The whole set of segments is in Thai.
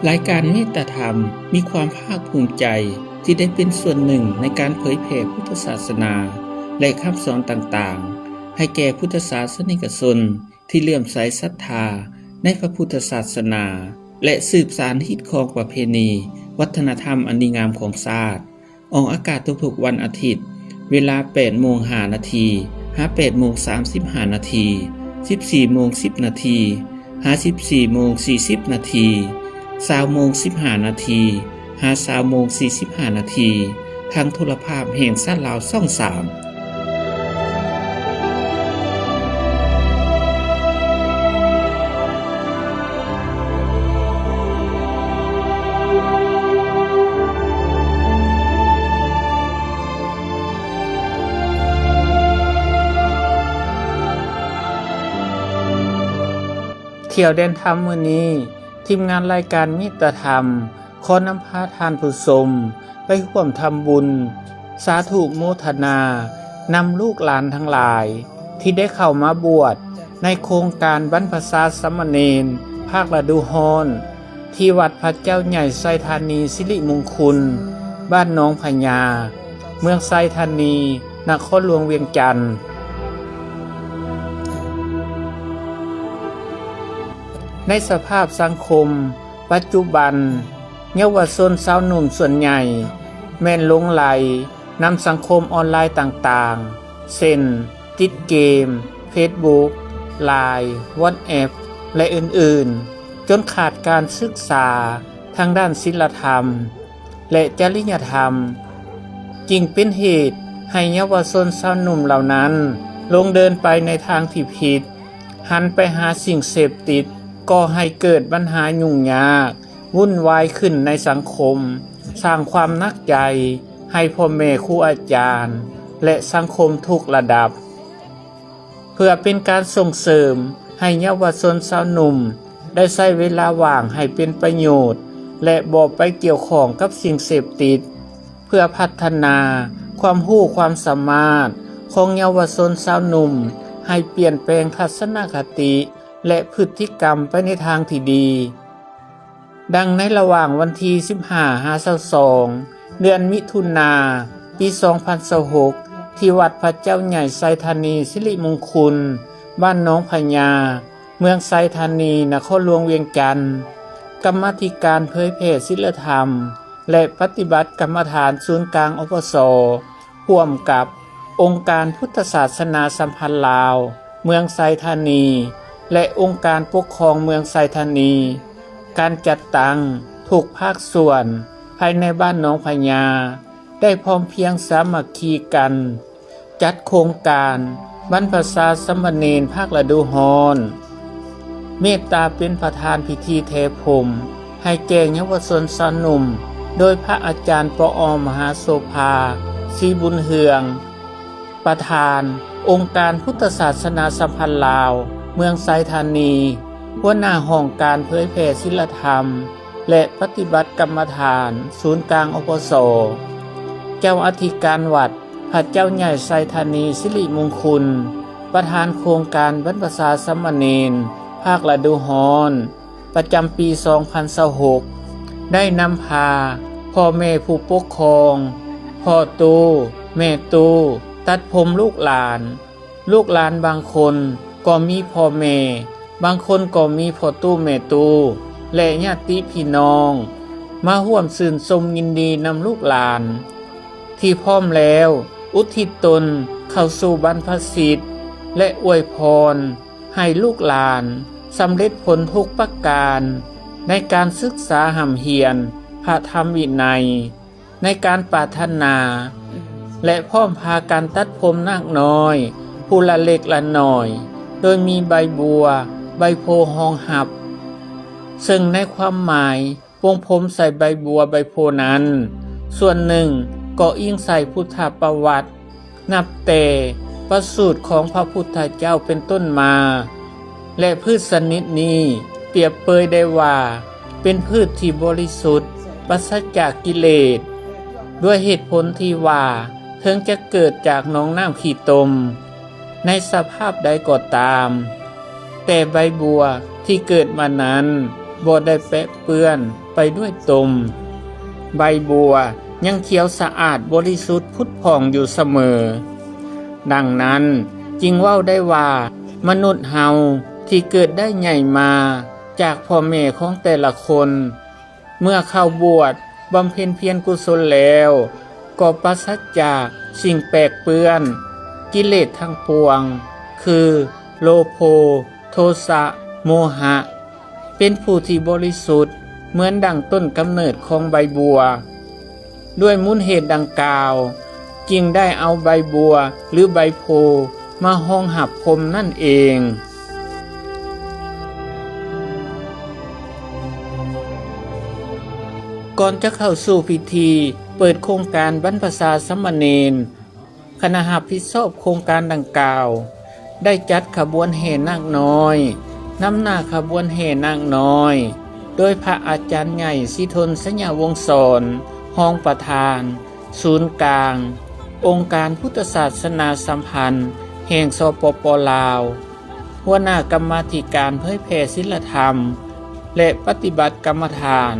รายการเมตตาธรรมมีความภาคภูมิใจที่ได้เป็นส่วนหนึ่งในการเผยแผ่พุทธศาสนาและคำสอนต่างๆให้แก่พุทธศาสนิกชนที่เลื่อมใสศรัทธาในพระพุทธศาสนาและสืบสานฮิตครองประเพณีวัฒนธรรมอันดีงามของชาติออกอากาศทุกๆวันอาทิตย์เวลา 8:05 น. หา 8:35 น. 14:10 น. หา 14:40 น. 20:15 น. หา 20:45 น. ทางโทรภาพแห่งชาติลาวช่อง 3เที่ยวแดนธรรมมื้อนี้ทีมงานรายการมิตรธรรมขอนำพาท่านผู้ชมไปร่วมทำบุญสาธุโมทนานำลูกหลานทั้งหลายที่ได้เข้ามาบวชในโครงการบรรพชาสามเณรภาคฤดูร้อนที่วัดพระเจ้าใหญ่ไซธานีสิริมงคลบ้านหนองพญาเมืองไซธานีนครหลวงเวียงจันทน์ในสภาพสังคมปัจจุบันเยาวชนสาวหนุ่มส่วนใหญ่แม่นหลงไหลนำสังคมออนไลน์ต่างๆเช่นติดเกม Facebook LINE WhatsApp และอื่นๆจนขาดการศึกษาทางด้านศีลธรรมและจริยธรรมจึงเป็นเหตุให้เยาวชนสาวหนุ่มเหล่านั้นลงเดินไปในทางที่ผิดหันไปหาสิ่งเสพติดก็ให้เกิดปัญหายุ่งยากวุ่นวายขึ้นในสังคมสร้างความหนักใจให้พ่อแม่ครูอาจารย์และสังคมทุกระดับเพื่อเป็นการส่งเสริมให้เยาวชนสาวหนุ่มได้ใช้เวลาว่างให้เป็นประโยชน์และบ่ไปเกี่ยวข้องกับสิ่งเสพติดเพื่อพัฒนาความรู้ความสามารถของเยาวชนสาวหนุ่มให้เปลี่ยนแปลงทัศนคติและพฤติกรรมไปในทางที่ดีดังในระหว่างวันที่15-22 เดือนมิถุนายนปี 2026 ที่วัดพระเจ้าใหญ่ไซธานีสิริมงคลบ้านหนองพญาเมืองไซธานีนครหลวงเวียงจันทน์กรรมาธิการเผยแผ่ศีลธรรมและปฏิบัติกรรมฐานศูนย์กลางอปส.ร่วมกับองค์การพุทธศาสนาสัมพันธ์ลาวเมืองไซธานีและองค์การปกครองเมืองไซธานีการจัดตั้งทุกภาคส่วนภายในบ้านหนองพญาได้พร้อมเพรียงสามัคคีกันจัดโครงการบรรพชาสามเณรภาคฤดูร้อนเมตตาเป็นประธานพิธีเทพรมให้แก่เยาวชนสาวหนุ่มโดยพระอาจารย์ปอ.มหาโสภาศรีบุญเฮืองประธานองค์การพุทธศาสนาสัมพันธ์ลาวเมืองไซธานีหัวหน้าห้องการเผยแผ่ศีลธรรมและปฏิบัติกรรมฐานศูนย์กลางอปส.เจ้าอธิการวัดพระเจ้าใหญ่ไซธานีสิริมงคลประธานโครงการบรรพชาสามเณรภาคฤดูร้อนประจำปี 2026 ได้นำพาพ่อแม่ผู้ปกครองพ่อตู่แม่ตู่ตัดผมลูกหลานบางคนก็มีพ่อแม่บางคนก็มีพ่อตู่แม่ตู่และญาติพี่น้องมาร่วมชื่นชมยินดีนำลูกหลานที่พร้อมแล้วอุทิศตนเข้าสู่บรรพชิตและอวยพรให้ลูกหลานสำเร็จผลทุกประการในการศึกษาห่ำเหียนพระธรรมวินัยในการปรารถนาและพร้อมพาการตัดผมนาคน้อยผู้ละเล็กละน้อยโดยมีใบบัวใบโพหองหับซึ่งในความหมายปวงผมใส่ใบบัวใบโพนั้นส่วนหนึ่งก็อิงใส่พุทธประวัตินับแต่ประสูติของพระพุทธเจ้าเป็นต้นมาและพืชชนิดนี้เปรียบเปยได้ว่าเป็นพืชที่บริสุทธิ์ปราศจากกิเลสด้วยเหตุผลที่ว่าถึงจะเกิดจากหนองน้ำขี้ตมในสภาพใดก็ตามแต่ใบบัวที่เกิดมานั้นบ่ได้แปะเปื้อนป ไปด้วยตมใบบัวยังเขียวสะอาดบริสุทธิ์พุทธผ่องอยู่เสมอดังนั้นจึงเว้าได้ว่ามนุษย์เฮาที่เกิดได้ใหญ่มาจากพ่อแม่ของแต่ละคนเมื่อเข้าบวชบำเพ็ญเพียรกุศลแล้วก็ปราศจากสิ่งแปลกเปื้อนกิเลสทั้งปวงคือโลภโทสะโมหะเป็นผู้ที่บริสุทธิ์เหมือนดั่งต้นกำเนิดของใบบัวด้วยมูลเหตุดังกล่าวจึงได้เอาใบบัวหรือใบโพมาห้องหับพรมนั่นเองก่อนจะเข้าสู่พิธีเปิดโครงการบรรพชาสามเณรคณะรับผิดชอบโครงการดังกล่าวได้จัดขบวนแห่นาคน้อยนำหน้าขบวนแห่นาคน้อยโดยพระอาจารย์ใหญ่สิทนสัญญาวงศ์สอนรองประธานศูนย์กลางองค์การพุทธศาสนาสัมพันธ์แห่งสปป.ลาวหัวหน้ากรรมาธิการเผยแผ่ศีลธรรมและปฏิบัติกรรมฐาน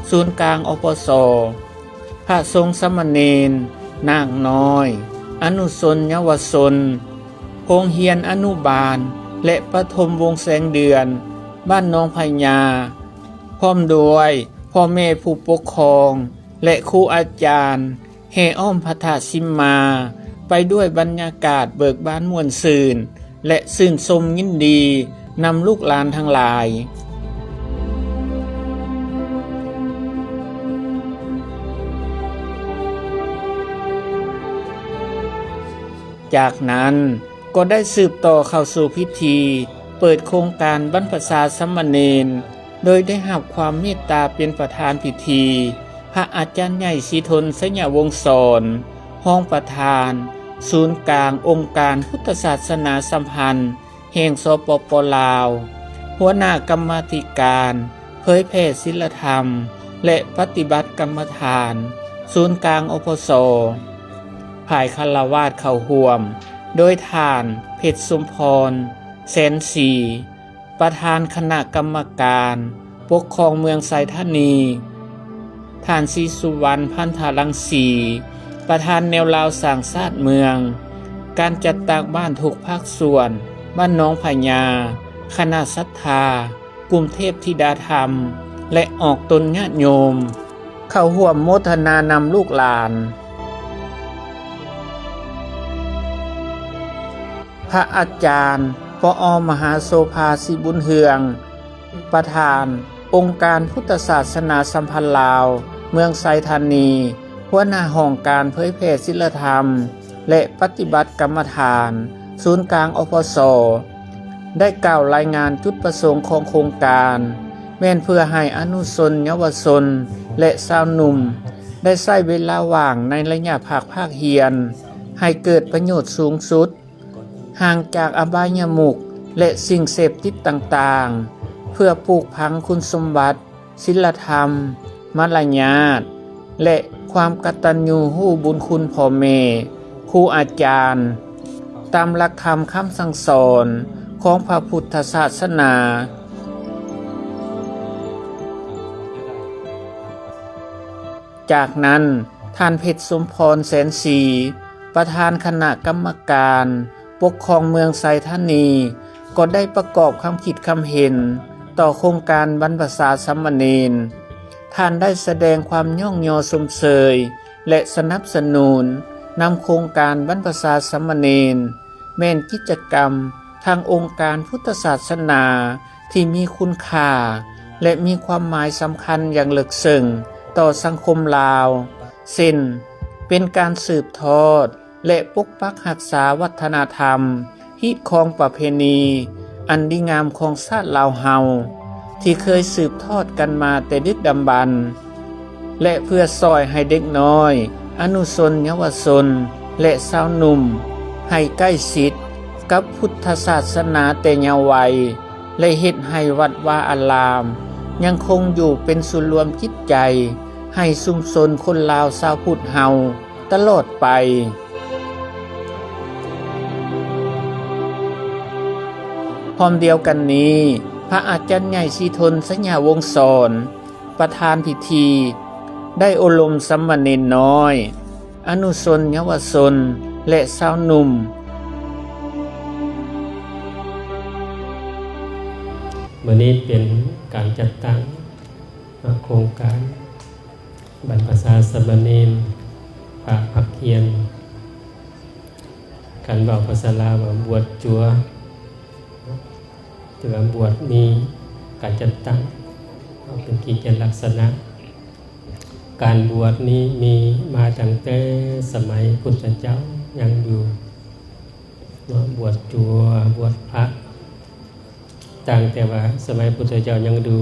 ศูนย์กลางอปส.พระสงฆ์สามเณรนาคน้อยอนุชนเยาวชนโรงเรียนอนุบาลและประถมวงศ์แสงเดือนบ้านน้องพญาพร้อมด้วยพ่อแม่ผู้ปกครองและครูอาจารย์แห่อ้อมพระธาตุสิมมาไปด้วยบรรยากาศเบิกบานม่วนซื่นและชื่นชมยินดีนำลูกหลานทั้งหลายจากนั้นก็ได้สืบต่อเข้าสู่พิธีเปิดโครงการบรรพชาสามเณรโดยได้รับความเมตตาเป็นประธานพิธีพระอาจารย์ใหญ่สิทนสัญญาวงศ์สอนรองประธานศูนย์กลางองค์การพุทธศาสนาสัมพันธ์แห่งสปป.ลาวหัวหน้ากรรมาธิการเผยแผ่ศีลธรรมและปฏิบัติกรรมฐานศูนย์กลางอปส.ภายคฤหัสถ์เข้าร่วมโดยท่านเพชรสมพรแสนศรีประธานคณะกรรมการปกครองเมืองไสธานีท่านศรีสุวรรณพันธารังสีประธานแนวราวสร้างชาติเมืองการจัดตั้งบ้านทุกภาคส่วนบ้านน้องพญาคณะศรัทธากลุ่มเทพธิดาธรรมและออกตนญาติโยมเข้าร่วมโมทนานำลูกหลานพระอาจารย์ปอ.มหาโสภาสิบุญเฮืองประธานองค์การพุทธศาสนาสัมพันธ์ลาวเมืองไสธานีหัวหน้าห้องการเผยแผ่ศีลธรรมและปฏิบัติกรรมฐานศูนย์กลางอปส.ได้กล่าวรายงานจุดประสงค์ของโครงการแม่นเพื่อให้อนุชนเยาวชนและชาวหนุ่มได้ใช้เวลาว่างในระยะภาคเรียนให้เกิดประโยชน์สูงสุดห่างจากอบายมุขและสิ่งเสพติดต่างๆเพื่อปลูกฝังคุณสมบัติศีลธรรมมารยาทและความกตัญญูรู้บุญคุณพ่อแม่ครูอาจารย์ตามหลักธรรมคำสั่งสอนของพระพุทธศาสนาจากนั้นท่านเพชรสมพรแสนศรีประธานคณะกรรมการปกครองเมืองไสธานีก็ได้ประกอบความคิดความเห็นต่อโครงการบรรพชาสามเณรท่านได้แสดงความย่องยอชมเชยและสนับสนุนนำโครงการบรรพชาสามเณรแม่นกิจกรรมทางองค์การพุทธศาสนาที่มีคุณค่าและมีความหมายสำคัญอย่างลึกซึ้งต่อสังคมลาวเช่นเป็นการสืบทอดและปกปักรักษาวัฒนธรรมฮีตของประเพณีอันดีงามของชาติลาวเฮาที่เคยสืบทอดกันมาแต่ดึกดำบรรพ์และเพื่อซอยให้เด็กน้อยอนุชนเยาวชนและชาวหนุ่มให้ใกล้ชิดกับพุทธศาสนาแต่เยาว์วัยและเฮ็ดให้วัดวาอารามยังคงอยู่เป็นศูนย์รวมจิตใจให้ชุมชนคนลาวชาวพุทธเฮาตลอดไปพร้อมเดียวกันนี้พระอาจารย์ใหญ่สิทนสัญญาวงศ์สอนป ประธานพิธีได้อบรมสามเณรน้อยอนุชนเยาวชนและสาวหนุ่มวันนี้เป็นการจัดตั้งโครงการบรรพชาสามเณรภาคภาคเพียรการเว้าภาษาลาวว่าบวชจัวถือว่าบวชมีการจัดตั้งเป็นกิจลักษณะการบวชนี้มีมาตั้งแต่สมัยพุทธเจ้ายังอยู่บวชจัวบวชพระต่างแต่ว่าสมัยพุทธเจ้ายังดู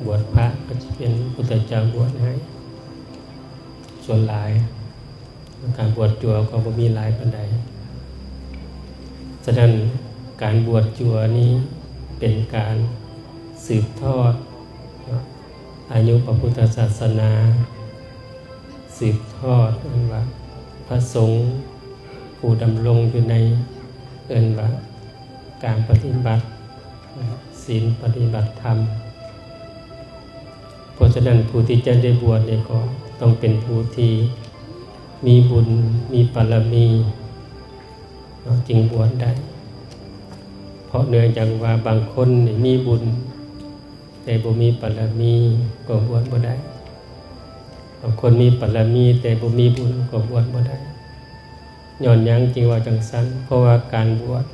บวชพระก็จะเป็นพุทธเจ้าบวชให้ส่วนหลายการบวชจัวก็บ่มีหลายปานใดฉะนั้นการบวชจัวนี้เป็นการสืบทอดอายุพระพุทธศาสนาสืบทอดว่าพระสงฆ์ผู้ดำรงอยู่ในว่าการปฏิบัติศีลปฏิบัติธรรมเพราะฉะนั้นผู้ที่จะได้บวชเนี่ยก็ต้องเป็นผู้ที่มีบุญมีบารมีจึงบวชได้เพราะเนื่องจากว่าบางคนมีบุญแต่บ่มีบารมีก็บวชบ่ได้บางคนมีบารมีแต่บ่มีบุญก็บวชบ่ได้ย้อนหยังจึงว่าจังซั่นเพราะว่าการบวช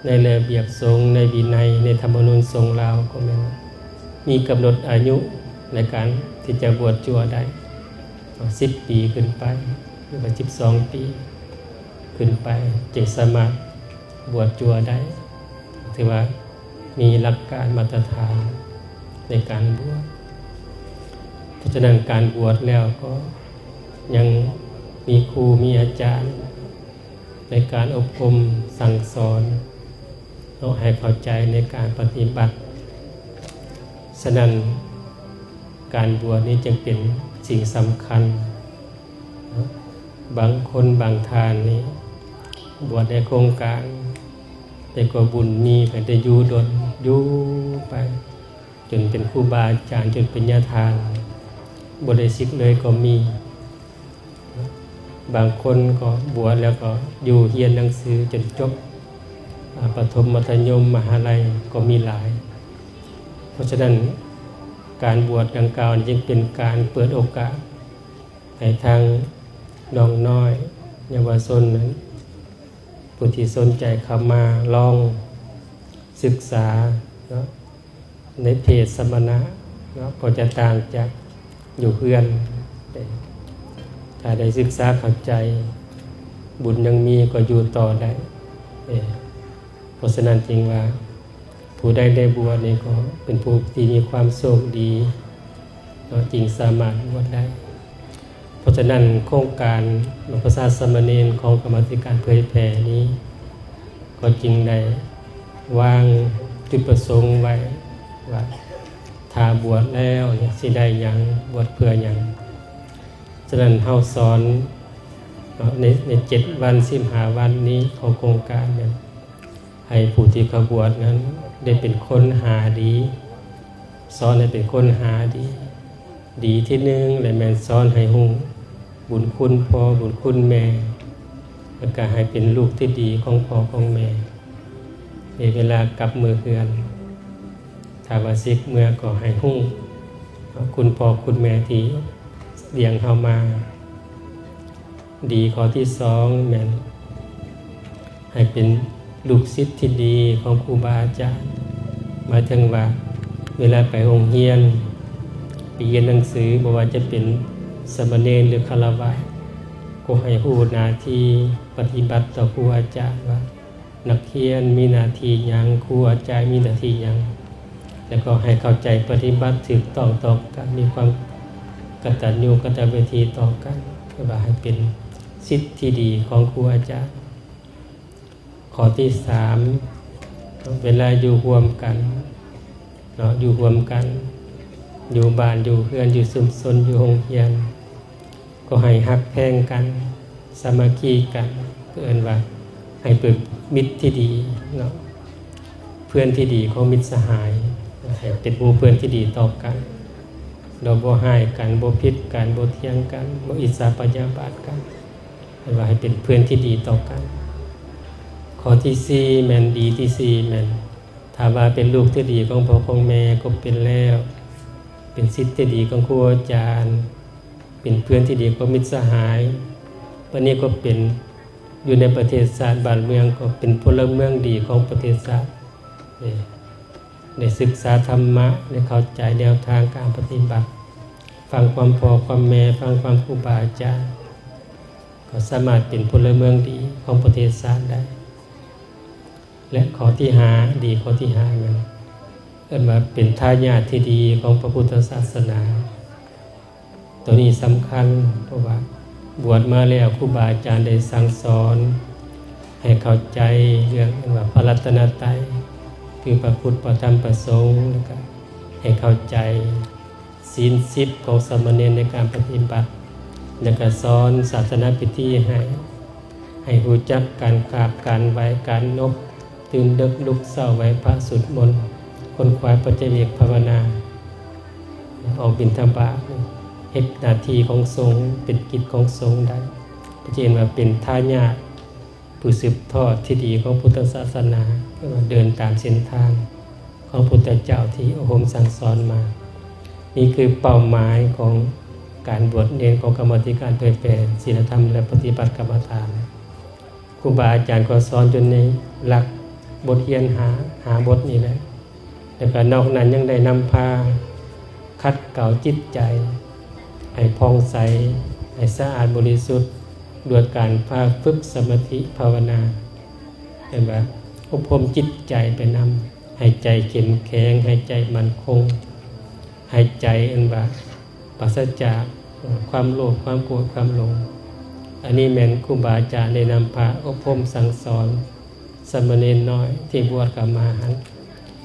ในระเบียบสงฆ์ในวินัยในธรรมนูญสงฆ์ลาวก็แม่นมีกำหนดอายุในการที่จะบวชจัวได้10 ปีขึ้นไปหรือว่า12 ปีขึ้นไปจึงสามารถบวชจัวได้ถือว่ามีหลักการมาตรฐานในการบวชเพราะฉะนั้นการบวชแล้วก็ยังมีครูมีอาจารย์ในการอบรมสั่งสอนให้เข้าใจในการปฏิบัติฉะนั้นการบวชนี้จึงเป็นสิ่งสำคัญบางคนบางทานนี่บวชในโครงการแต่ก็บุญมีก็ได้อยู่ดนอยู่ไปจนเป็นครูบาอาจารย์จนเป็นญาทานบ่ได้ศึกเลยก็มีบางคนก็บวชแล้วก็อยู่เรียนหนังสือจนจบประถมมัธยมมหาลัยก็มีหลายเพราะฉะนั้นการบวชดังกล่าวจึงเป็นการเปิดโอกาสให้ทางน้องน้อยเยาวชนนั้นผู้ที่สนใจเข้ามาลองศึกษาในเพศสมณะก็จะต่างจากอยู่เพื่อนถ้าได้ศึกษาเข้าใจบุญยังมีก็อยู่ต่อได้เพราะฉะนั้นจริงว่าผู้ใดได้บวชนี่ก็เป็นผู้ที่มีความโชคดีจริงสามารถบวชได้เพราะฉะนั้นโครงการบรรพชาสามเณรของกรรมาธิการเผยแผ่นี้ก็จริงได้วางจุดประสงค์ไว้ว่าถ้าบวชแล้วสิได้หยังบวชเพื่อหยังฉะนั้นเฮาสอนใน7 วัน15 วันนี้ของโครงการเนี่ยให้ผู้ที่เขาบวชนั้นได้เป็นคนหาดีสอนให้เป็นคนหาดีดีที่หนึ่งและแม่นสอนให้ฮู้บุญคุณพ่อบุญคุณแม่แล้วก็ให้เป็นลูกที่ดีของพ่อของแม่ในเวลากลับมือเฮือนถ้าว่าสิกเมื่อก็ให้ฮู้คุณพ่อคุณแม่ที่เลี้ยงเฮามาดีข้อที่2แม่นให้เป็นลูกศิษย์ที่ดีของครูบาอาจารย์หมายถึงว่าเวลาไปโรงเรียนไปเรียนหนังสือบ่ว่าจะเป็นสามเณรหรือฆราวาสก็ให้รู้หน้าที่ปฏิบัติต่อครูอาจารย์ว่านักเรียนมีหน้าที่หยังครูอาจารย์มีหน้าที่หยังแล้วก็ให้เข้าใจปฏิบัติถูกต้องต่อกันมีความกตัญญูกตเวทีต่อกันก็ว่าให้เป็นศิษย์ที่ดีของครูอาจารย์ข้อที่3เวลาอยู่ร่วมกันอยู่ร่วมกันอยู่บ้านอยู่เรือนอยู่ชุมชนอยู่โรงเรียนก็ให้ฮักแพงกันสามัคคีกันเพื่อนว่าให้เป็นมิตรที่ดีเพื่อนที่ดีของมิตรสหายให้เป็นหมู่เพื่อนที่ดีต่อกัน เราบ่ให้กันบ่ผิดกันบ่เถียงกันบ่อิจฉาพยาบาทกันให้ว่าให้เป็นเพื่อนที่ดีต่อกันข้อที่4แม่นดีที่4แม่นถ้าว่าเป็นลูกที่ดีของพ่อของแม่ก็เป็นแล้วเป็นศิษย์ที่ดีของครูอาจารย์เป็นเพื่อนที่ดีของมิตรสหายวันนี้ก็เป็นอยู่ในประเทศชาติบ้านเมืองก็เป็นพลเมืองดีของประเทศชาติได้ศึกษาธรรมะได้เข้าใจแนวทางการปฏิบัติฟังความพ่อความแม่ฟังความครูบาอาจารย์ก็สามารถเป็นพลเมืองดีของประเทศชาติได้และข้อที่5ดีข้อที่5นั้นเอิ้นว่าเป็นทายาทที่ดีของพระพุทธศาสนาตัวนี้สำคัญเพราะว่าบวชมาแล้วครูบาอาจารย์ได้สั่งสอนให้เข้าใจเรื่องว่าพระรัตนตรัยคือพระพุทธพระธรรมพระสงฆ์แล้วก็ให้เข้าใจศีล10ของสามเณรในการปฏิบัติแล้วก็สอนศาสนพิธีให้รู้จักการกราบการไหว้การนบตื่นดึกลุกเช้าไหว้พระสวดมนต์คนขวายปัจเจกภาวนาออกบิณฑบาตเฮ็ดหน้าที่ของสงฆ์เป็นกิจของสงฆ์ได้เห็นว่าเป็นทายาทผู้สืบทอดที่ดีของพุทธศาสนาเดินตามเส้นทางของพุทธเจ้าที่อบรมสั่งสอนมานี่คือเป้าหมายของการบวชเนรของกรรมธิการเผยแผ่ศีลธรรมและปฏิบัติกรรมฐานครูบาอาจารย์ก็สอนจนในหลักบทเรียนหาบทนี้แหละแล้วก็นอกนั้นยังได้นำพาคัดเกลาจิตใจให้ผ่องใสให้สะอาดบริสุทธิ์ด้วยการพาฝึกสมาธิภาวนาเห็นไหมอบรมจิตใจไปนำให้ใจเข้มแข็งให้ใจมั่นคงให้ใจปราศจากความโลภความโกรธความหลงอันนี้แม่นครูบาอาจารย์ได้นำพาอบรมสั่งสอนสามเณรน้อยที่บวชกลับมาหัน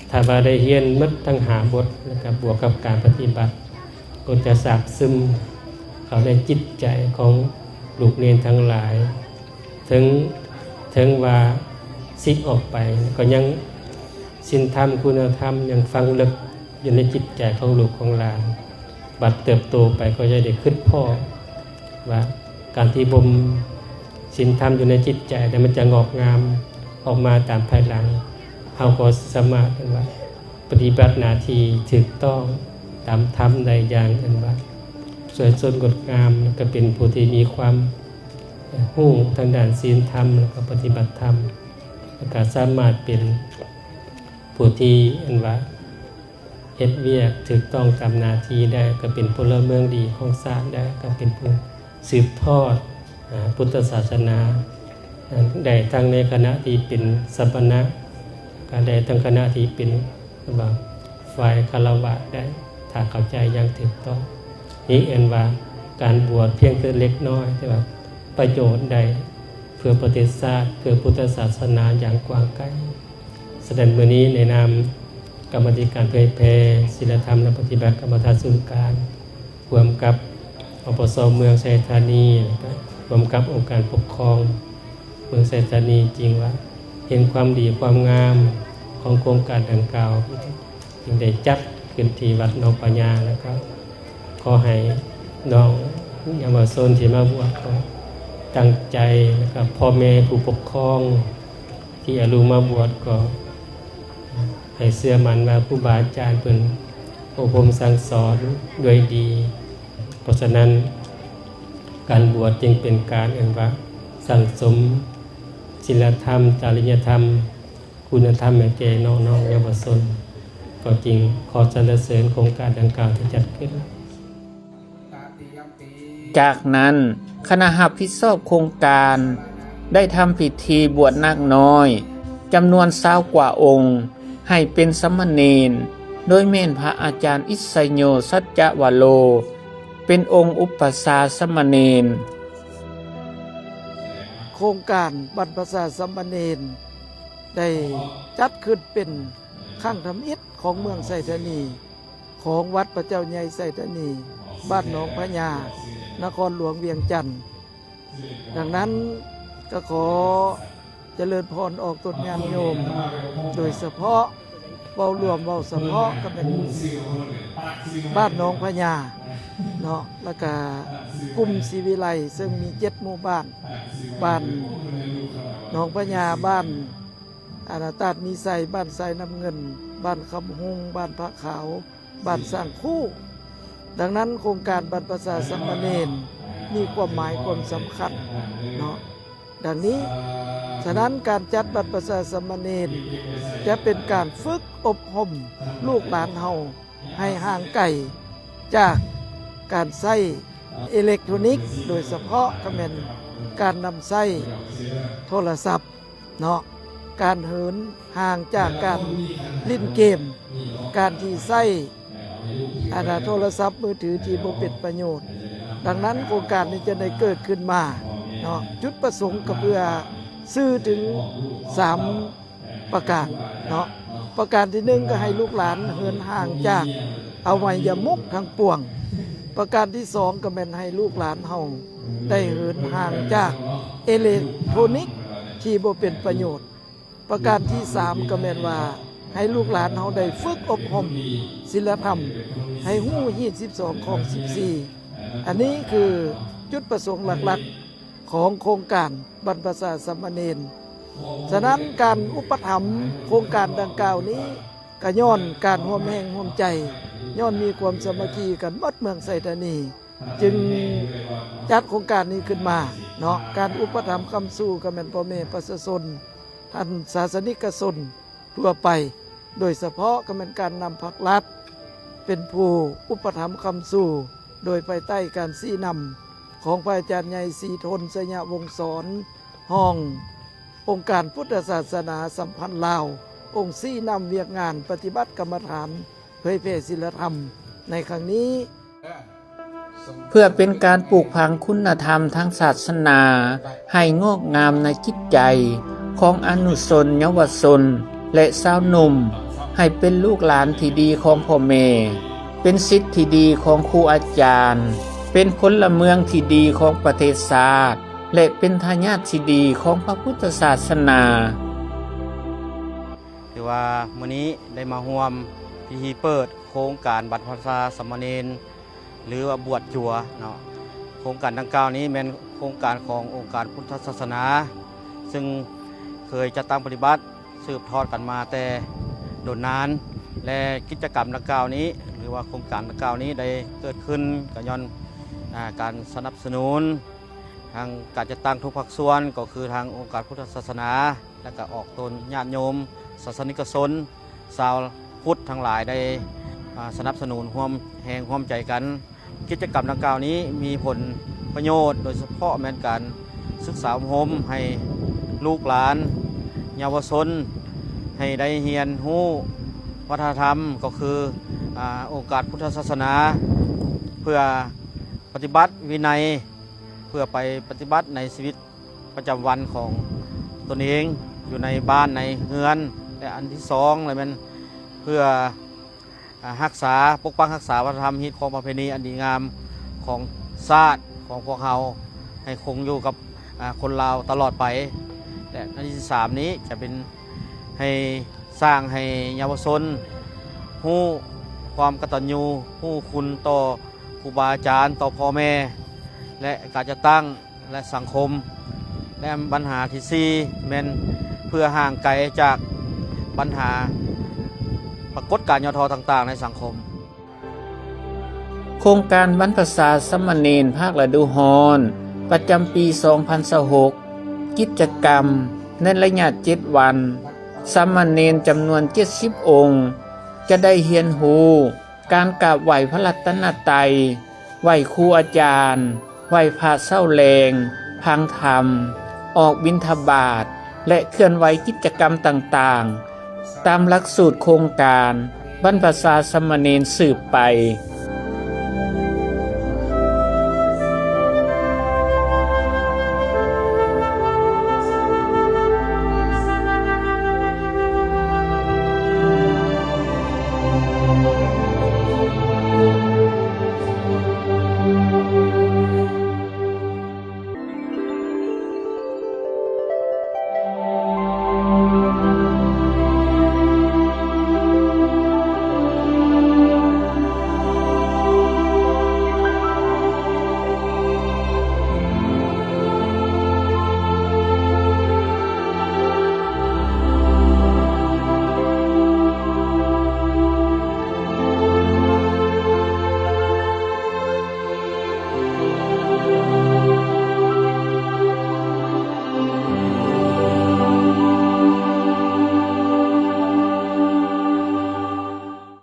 ถ้าว่าได้เรียนมัดทั้งหาบทแล้วก็บวกกับการปฏิบัติก็จะซาบซึมเขาในจิตใจของลูกเนรทั้งหลายถึงว่าซิกออกไปก็ยังศีลธรรมคุณธรรมยังฟังลึกอยู่ในจิตใจของลูกของหลานบัดเติบโตไปก็จะได้ขึ้นพ่อว่าการที่บ่มศีลธรรมอยู่ในจิตใจแต่มันจะงอกงามออกมาตามภายหลังเฮาก็สามารถว่าปฏิบัติหน้าที่ถูกต้องตามธรรมใดอย่างว่าสวยสดงดงามก็เป็นผู้ที่มีความรู้ทางด้านศีลธรรมแล้วก็ปฏิบัติธรรมแล้วก็สามารถเป็นผู้ที่ว่าเฮ็ดเวียกถูกต้องตามหน้าที่ได้ก็เป็นพลเมืองดีของชาติได้ก็เป็นผู้สืบทอดพุทธศาสนาได้ทั้งในคณะที่เป็นสัมปนะก็ได้ทั้งคณะที่เป็นฝ่ายคฤหัสถ์ได้ถ้าเข้าใจอย่างถูกต้องนี่ว่าการบวชเพียงแต่เล็กน้อยแต่ว่าประโยชน์ใดเพื่อประเทศชาติเพื่อพุทธศาสนาอย่างกว้างไกลแสดงมื้อนี้ในนามกรรมธิการเผยแผ่ศีลธรรมและปฏิบัติกรรมฐานศูนย์กลางร่วมกับอปส.เมืองไชยธานีรวมกับองค์การปกครองเมืองไชยธานีจริงว่าเห็นความดีความงามของโครงการดังกล่าวจึงได้จัดขึ้นที่วัดหนองปัญญาแล้วก็ขอให้น้องเยาวชนที่มาบวชก็ตั้งใจนะครับพ่อแม่ผู้ปกครองที่อาลูมาบวชก็ให้เชื่อมั่นว่าครูบาอาจารย์เพิ่นอบรมสั่งสอนด้วยดีเพราะฉะนั้นการบวชจึงเป็นการว่าสั่งสมศีลธรรมจริยธรรมคุณธรรมแก่น้องๆเยาวชนก็จริงขอสรรเสริญโครงการดังกล่าวที่จัดขึ้นจากนั้นคณะรับผิดชอบโครงการได้ทำพิธีบวชนาคน้อยจำนวน20กว่าองค์ให้เป็นสามเณรโดยแม่นพระอาจารย์อิสยโยสัจจวโรเป็นองค์อุปชาสามเณรโครงการบรรพชาสามเณรได้จัดขึ้นเป็นครั้งทำอิฐของเมืองไชยธานีของวัดพระเจ้าใหญ่ไชยธานีบ้านหนองพญานครหลวงเวียงจันทน์ดังนั้นก็ขอเจริญพรออกตนญาติโยมโดยเฉพาะ เว้ารวมเว้าเฉพาะก็เป็นบ้านหนองพญาเนาะแล้วก็กลุ่มศรีวิไลซึ่งมี7หมู่บ้านบ้านหนองพญาบ้านอาณาตาดมีไสบ้านไสน้ำเงินบ้านคำฮงบ้านพระขาวบ้านสร้างคู่ดังนั้นโครงการบรรพชาสามเณรมีความหมายความสำคัญเนาะดังนี้ฉะนั้นการจัดบรรพชาสามเณรจะเป็นการฝึกอบรมลูกหลานเฮาให้ห่างไกลจากการใช้อิเล็กทรอนิกส์โดยเฉพาะก็เป็นการนำใช้โทรศัพท์เนาะการเหินห่างจากการเล่นเกมการที่ใช้โทรศัพท์มือถือที่บ่เป็นประโยชน์ดังนั้นโครงการนี้จะได้เกิดขึ้นมาเนาะจุดประสงค์ก็เพื่อสื่อถึง3ประการเนาะประการที่1ก็ให้ลูกหลานเหินห่างจากอวัยมุขทั้งปวงประการที่2ก็แม่นให้ลูกหลานเฮาได้เหินห่างจากอิเล็กทรอนิกส์ที่บ่เป็นประโยชน์ประการที่3ก็แม่นว่าให้ลูกหลานเฮาได้ฝึกอบรมศีลธรรมให้ฮู้22ของ14อันนี้คือจุดประสงค์หลักๆของโครงการบรรพชาสามเณรฉะนั้นการอุปถัมภ์โครงการดังกล่าวนี้ก็ย้อนการร่วมแรงร่วมใจย้อนมีความสามัคคีกันหมดเมืองไสธานีจึงจัดโครงการนี้ขึ้นมาเนาะการอุปถัมภ์คำสู่ก็แม่นพ่อแม่ประชาชนท่านศาสนิกชนทั่วไปโดยเฉพาะก็เป็นการนำภาครัฐเป็นผู้อุปถัมภ์คำสู่โดยภายใต้การชี้นำของพระอาจารย์ใหญ่ศรีทนสยวงศรห้ององค์การพุทธศาสนาสัมพันธ์ลาวองค์ชี้นำเวียกงานปฏิบัติกรรมฐานเผยแผ่ศีลธรรมในครั้งนี้เพื่อเป็นการปลูกฝังคุณธรรมทางศาสนาให้งอกงามในจิตใจของอนุชนเยาวชนและสาวหนุ่มให้เป็นลูกหลานที่ดีของพ่อแม่เป็นศิษย์ที่ดีของครูอาจารย์เป็นพลเมืองที่ดีของประเทศชาติและเป็นทายาทที่ดีของพระพุทธศาสนาถือว่ามื้อนี้ได้มาร่วมพิธีเปิดโครงการบรรพชาสามเณรหรือว่าบวชจั่วเนาะโครงการดังกล่าวนี้เป็นโครงการขององค์การพุทธศาสนาซึ่งเคยจัดตั้งปฏิบัติสืบทอดกันมาแต่โดนนานและกิจกรรมดังกล่าวนี้หรือว่าโครงการดังกล่าวนี้ได้เกิดขึ้นก็ย้อนการสนับสนุนทางการจัดตั้งทุกภาคส่วนก็คือทางองค์การพุทธศาสนาและก็ออกตนญาติโยมศาสนิกชนชาวพุทธทั้งหลายได้สนับสนุนร่วมแห่งร่วมใจกันกิจกรรมดังกล่าวนี้มีผลประโยชน์โดยเฉพาะแม้นการศึกษาอบรมให้ลูกหลานเยาวชนให้ได้เรียนรู้วัฒนธรรมก็คือองค์การพุทธศาสนาเพื่อปฏิบัติวินัยเพื่อไปปฏิบัติในชีวิตประจำวันของตนเองอยู่ในบ้านในเรือนและอันที่2เลยมันเพื่อรักษาปกปักรักษาวัฒนธรรมฮิตของประเพณีอันดีงามของชาติของพวกเราให้คงอยู่กับคนลาวตลอดไปและอันที่3นี้จะเป็นให้สร้างให้เยาวชนฮู้ความกตัญญูฮู้คุณต่อครูบาอาจารย์ต่อพ่อแม่และการจะตั้งและสังคมและปัญหาที่4แม่นเพื่อห่างไกลจากปัญหาปรากฏการณ์ย่อท้อต่างๆในสังคมโครงการบรรพชาสามเณรภาคฤดูร้อนประจำปี 2026 กิจกรรมในระยะ7 วันสามเณรจำนวน70 องค์จะได้เรียนรู้การกราบไหว้พระรัตนตรัยไหว้ครูอาจารย์ไหว้พระเช้าแลงพังธรรมออกบิณฑบาตและเคลื่อนไหวกิจกรรมต่างๆตามหลักสูตรโครงการบรรพชาสามเณรสืบไป